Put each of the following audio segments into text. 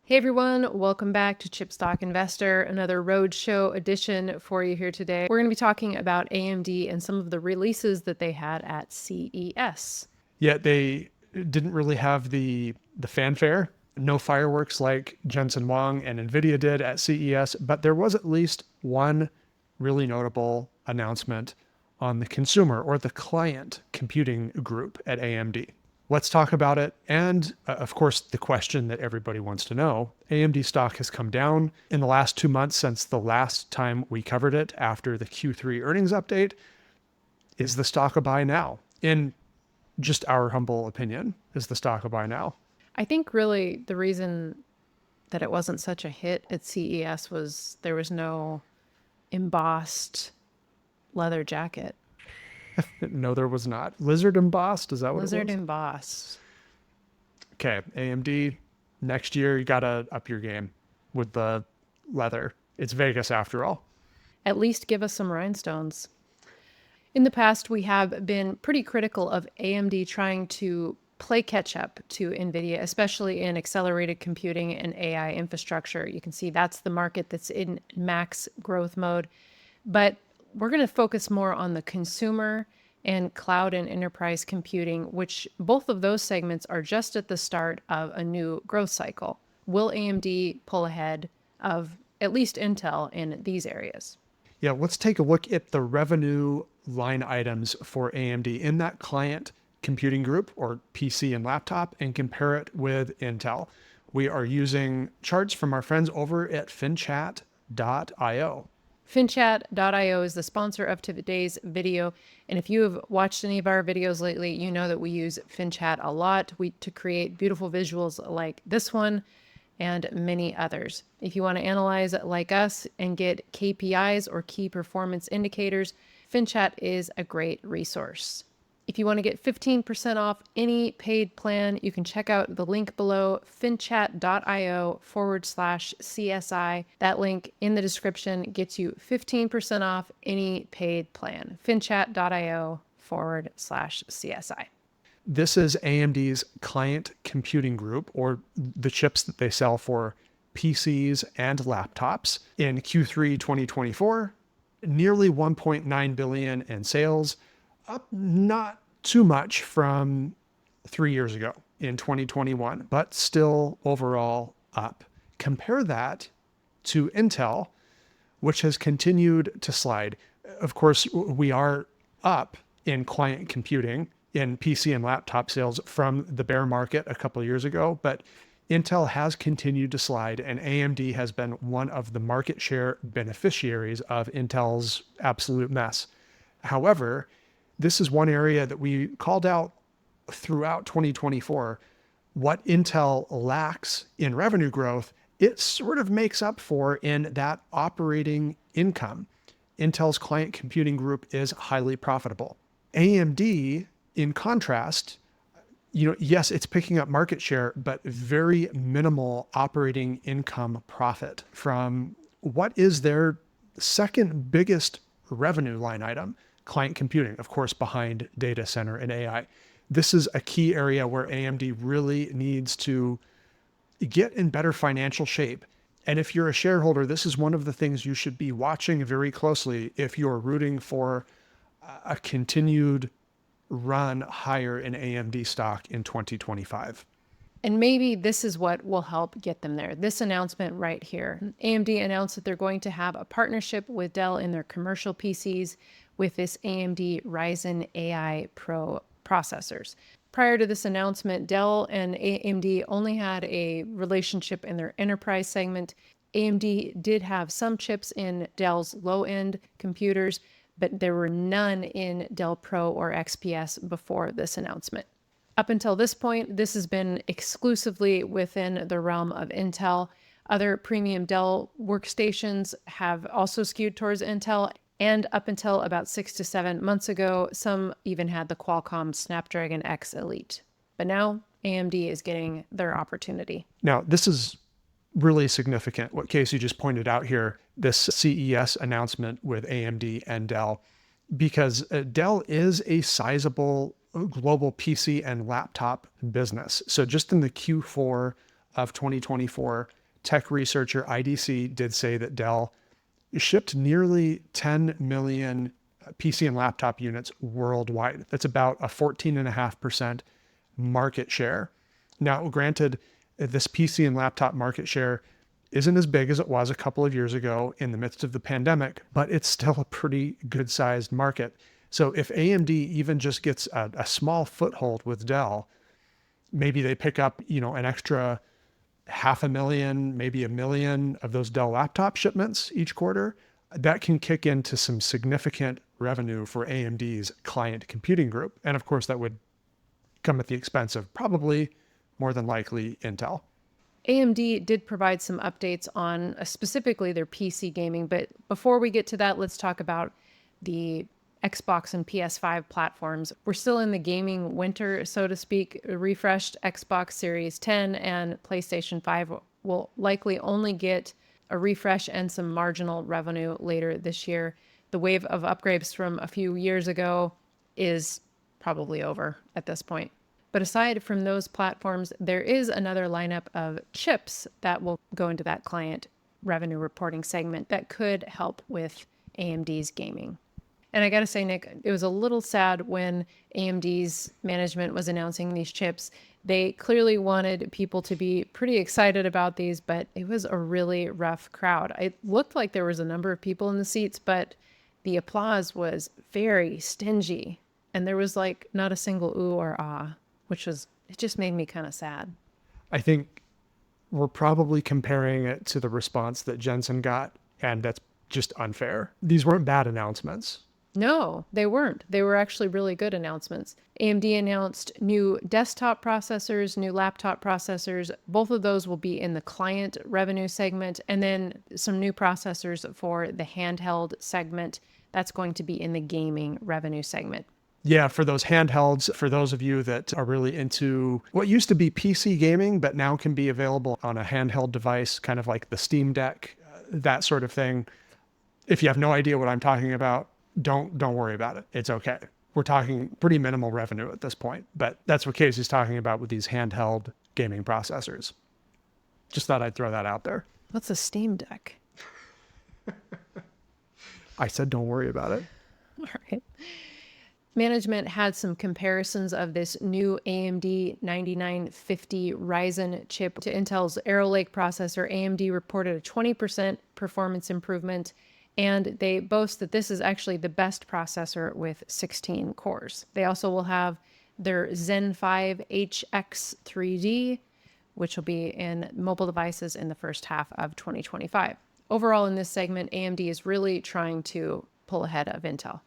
Hey everyone, welcome back to Chipstock Investor, another roadshow edition for you here today. We're going to be talking about AMD and some of the releases that they had at CES. Yet they didn't really have the fanfare. No fireworks like Jensen Huang and NVIDIA did at CES, but there was at least one really notable announcement on the consumer or the client computing group at AMD. Let's talk about it. And of course, the question that everybody wants to know, AMD stock has come down in the last 2 months since the last time we covered it after the Q3 earnings update. Is the stock a buy now? In just our humble opinion, is the stock a buy now? I think really the reason that it wasn't such a hit at CES was there was no embossed leather jacket. No, there was not. Lizard embossed, is that what it Lizard was? embossed. Okay, AMD, next year you gotta up your game with the leather. It's Vegas after all. At least give us some rhinestones. In the past, we have been pretty critical of AMD trying to play catch up to NVIDIA, especially in accelerated computing and AI infrastructure. You can see that's the market that's in max growth mode. But we're going to focus more on the consumer and cloud and enterprise computing, which both of those segments are just at the start of a new growth cycle. Will AMD pull ahead of at least Intel in these areas? Yeah, let's take a look at the revenue line items for AMD in that client computing group or PC and laptop and compare it with Intel. We are using charts from our friends over at finchat.io. Finchat.io is the sponsor of today's video. And if you have watched any of our videos lately, you know that we use Finchat a lot to create beautiful visuals like this one and many others. If you want to analyze like us and get KPIs or key performance indicators, Finchat is a great resource. If you want to get 15% off any paid plan, you can check out the link below, finchat.io/CSI. That link in the description gets you 15% off any paid plan. finchat.io/CSI. This is AMD's client computing group, or the chips that they sell for PCs and laptops. In Q3 2024, nearly 1.9 billion in sales, up not too much from 3 years ago in 2021, but still overall up. Compare that to Intel, which has continued to slide. Of course, we are up in client computing in PC and laptop sales from the bear market a couple of years ago, but Intel has continued to slide, and AMD has been one of the market share beneficiaries of Intel's absolute mess. However, this is one area that we called out throughout 2024. What Intel lacks in revenue growth, it sort of makes up for in that operating income. Intel's client computing group is highly profitable. AMD, in contrast, yes, it's picking up market share, but very minimal operating income profit from what is their second biggest revenue line item, client computing, of course, behind data center and AI. This is a key area where AMD really needs to get in better financial shape. And if you're a shareholder, this is one of the things you should be watching very closely if you're rooting for a continued run higher in AMD stock in 2025. And maybe this is what will help get them there. This announcement right here. AMD announced that they're going to have a partnership with Dell in their commercial PCs with this AMD Ryzen AI Pro processors. Prior to this announcement, Dell and AMD only had a relationship in their enterprise segment. AMD did have some chips in Dell's low-end computers, but there were none in Dell Pro or XPS before this announcement. Up until this point, this has been exclusively within the realm of Intel. Other premium Dell workstations have also skewed towards Intel, and up until about 6 to 7 months ago, some even had the Qualcomm Snapdragon X Elite. But now AMD is getting their opportunity. Now, this is really significant, what Kasey just pointed out here, this CES announcement with AMD and Dell, because Dell is a sizable global PC and laptop business. So just in the Q4 of 2024, tech researcher IDC did say that Dell shipped nearly 10 million PC and laptop units worldwide. That's about a 14.5% market share. Now, granted, this PC and laptop market share isn't as big as it was a couple of years ago in the midst of the pandemic, but it's still a pretty good sized market. So if AMD even just gets a small foothold with Dell, maybe they pick up, an extra 500,000, maybe 1 million of those Dell laptop shipments each quarter, that can kick into some significant revenue for AMD's client computing group. And of course, that would come at the expense of probably, more than likely, Intel. AMD did provide some updates on specifically their PC gaming, but before we get to that, let's talk about the Xbox and PS5 platforms. We're still in the gaming winter, so to speak. A refreshed Xbox Series 10 and PlayStation 5 will likely only get a refresh and some marginal revenue later this year. The wave of upgrades from a few years ago is probably over at this point. But aside from those platforms, there is another lineup of chips that will go into that client revenue reporting segment that could help with AMD's gaming. And I got to say, Nick, it was a little sad when AMD's management was announcing these chips. They clearly wanted people to be pretty excited about these, but it was a really rough crowd. It looked like there was a number of people in the seats, but the applause was very stingy. And there was like not a single ooh or ah, it just made me kind of sad. I think we're probably comparing it to the response that Jensen got, and that's just unfair. These weren't bad announcements. No, they weren't. They were actually really good announcements. AMD announced new desktop processors, new laptop processors. Both of those will be in the client revenue segment, and then some new processors for the handheld segment. That's going to be in the gaming revenue segment. Yeah, for those handhelds, for those of you that are really into what used to be PC gaming, but now can be available on a handheld device, kind of like the Steam Deck, that sort of thing. If you have no idea what I'm talking about, don't worry about it. It's okay. We're talking pretty minimal revenue at this point, but that's what Kasey's talking about with these handheld gaming processors. Just thought I'd throw that out there. What's a Steam Deck? I said don't worry about it. All right. Management had some comparisons of this new AMD 9950 Ryzen chip to Intel's Arrow Lake processor. AMD reported a 20% performance improvement, and they boast that this is actually the best processor with 16 cores. They also will have their Zen 5 HX3D, which will be in mobile devices in the first half of 2025. Overall, in this segment, AMD is really trying to pull ahead of Intel.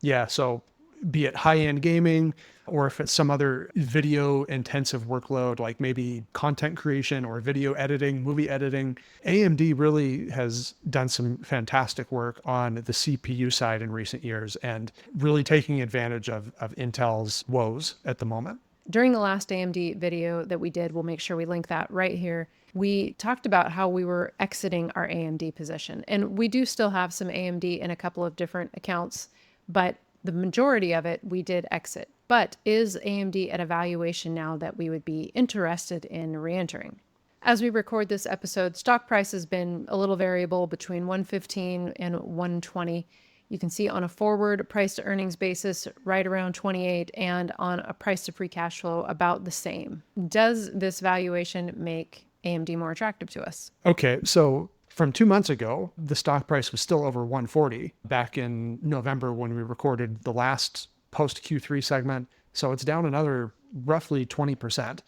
Yeah, so be it high-end gaming or if it's some other video intensive workload, like maybe content creation or video editing, movie editing, AMD really has done some fantastic work on the CPU side in recent years and really taking advantage of Intel's woes at the moment. During the last AMD video that we did, we'll make sure we link that right here. We talked about how we were exiting our AMD position, and we do still have some AMD in a couple of different accounts, but the majority of it we did exit. But is AMD at a valuation now that we would be interested in re-entering? As we record this episode, stock price has been a little variable between 115 and 120. You can see on a forward price to earnings basis right around 28 and on a price to free cash flow about the same. Does this valuation make AMD more attractive to us? Okay, so from 2 months ago, the stock price was still over 140 back in November when we recorded the last post Q3 segment. So it's down another roughly 20%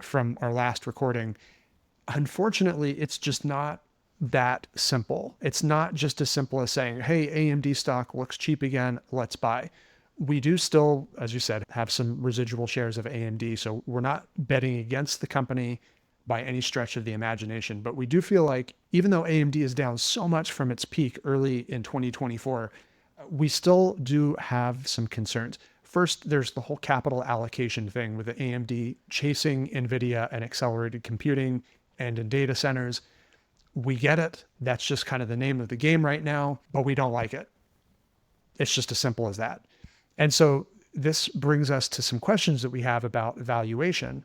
from our last recording. Unfortunately, it's just not that simple. It's not just as simple as saying, hey, AMD stock looks cheap again, let's buy. We do still, as you said, have some residual shares of AMD. So we're not betting against the company by any stretch of the imagination. But we do feel like even though AMD is down so much from its peak early in 2024, we still do have some concerns. First, there's the whole capital allocation thing with the AMD chasing NVIDIA and accelerated computing and in data centers. We get it. That's just kind of the name of the game right now, but we don't like it. It's just as simple as that. And so this brings us to some questions that we have about valuation.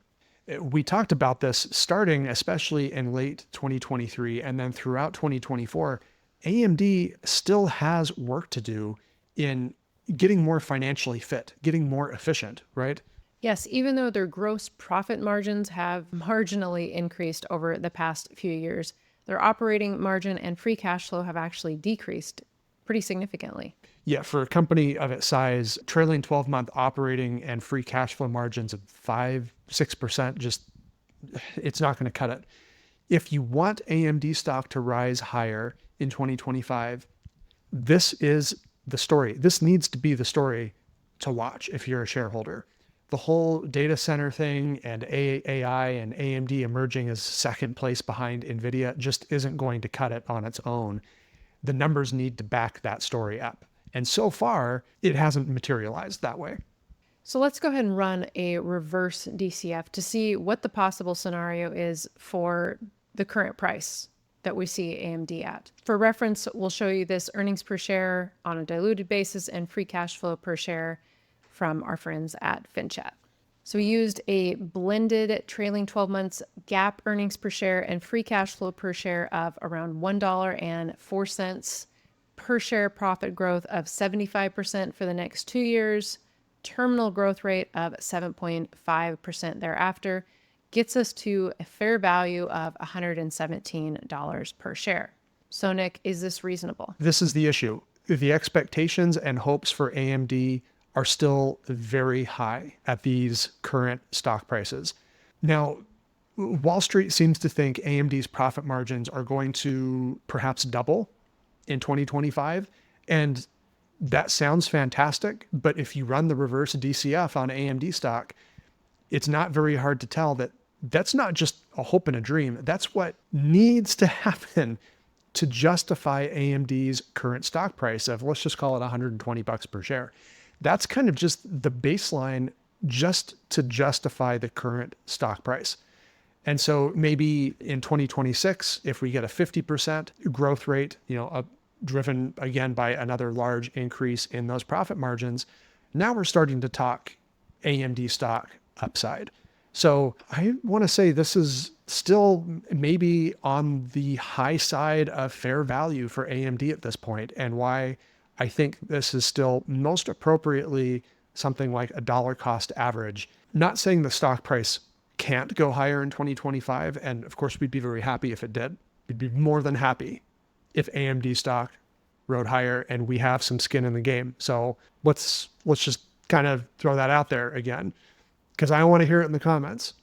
We talked about this starting especially in late 2023 and then throughout 2024. AMD still has work to do in getting more financially fit, getting more efficient, right? Yes, even though their gross profit margins have marginally increased over the past few years, their operating margin and free cash flow have actually decreased pretty significantly. Yeah, for a company of its size, trailing 12-month operating and free cash flow margins of 5-6%, just it's not going to cut it. If you want AMD stock to rise higher in 2025, this is the story. This needs to be the story to watch if you're a shareholder. The whole data center thing and AI and AMD emerging as second place behind NVIDIA just isn't going to cut it on its own. The numbers need to back that story up. And so far, it hasn't materialized that way. So let's go ahead and run a reverse DCF to see what the possible scenario is for the current price that we see AMD at. For reference, we'll show you this earnings per share on a diluted basis and free cash flow per share from our friends at FinChat. So we used a blended trailing 12 months GAAP earnings per share and free cash flow per share of around $1.04 per share, profit growth of 75% for the next 2 years, terminal growth rate of 7.5% thereafter, gets us to a fair value of $117 per share. So Nick, is this reasonable? This is the issue. The expectations and hopes for AMD are still very high at these current stock prices. Now, Wall Street seems to think AMD's profit margins are going to perhaps double in 2025. And that sounds fantastic. But if you run the reverse DCF on AMD stock, it's not very hard to tell that that's not just a hope and a dream. That's what needs to happen to justify AMD's current stock price of, let's just call it $120 per share. That's kind of just the baseline just to justify the current stock price. And so maybe in 2026, if we get a 50% growth rate, driven again by another large increase in those profit margins, now we're starting to talk AMD stock upside. So I want to say this is still maybe on the high side of fair value for AMD at this point, and why I think this is still most appropriately something like a dollar cost average. Not saying the stock price can't go higher in 2025. And of course, we'd be very happy if it did. We'd be more than happy if AMD stock rode higher and we have some skin in the game. So let's just kind of throw that out there again, because I want to hear it in the comments.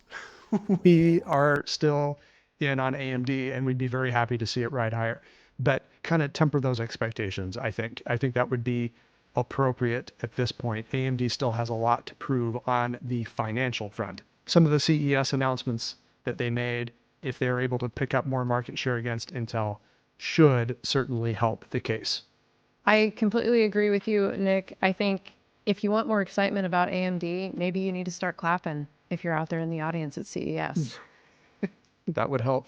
We are still in on AMD and we'd be very happy to see it ride higher. But kind of temper those expectations, I think. I think that would be appropriate at this point. AMD still has a lot to prove on the financial front. Some of the CES announcements that they made, if they're able to pick up more market share against Intel, should certainly help the case. I completely agree with you, Nick. I think if you want more excitement about AMD, maybe you need to start clapping if you're out there in the audience at CES. That would help.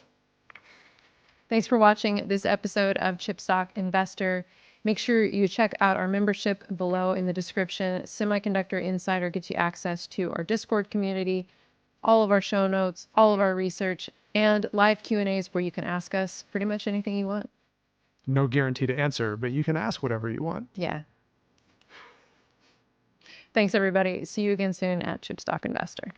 Thanks for watching this episode of Chipstock Investor. Make sure you check out our membership below in the description. Semiconductor Insider gets you access to our Discord community, all of our show notes, all of our research, and live Q&As where you can ask us pretty much anything you want. No guarantee to answer, but you can ask whatever you want. Yeah. Thanks, everybody. See you again soon at Chipstock Investor.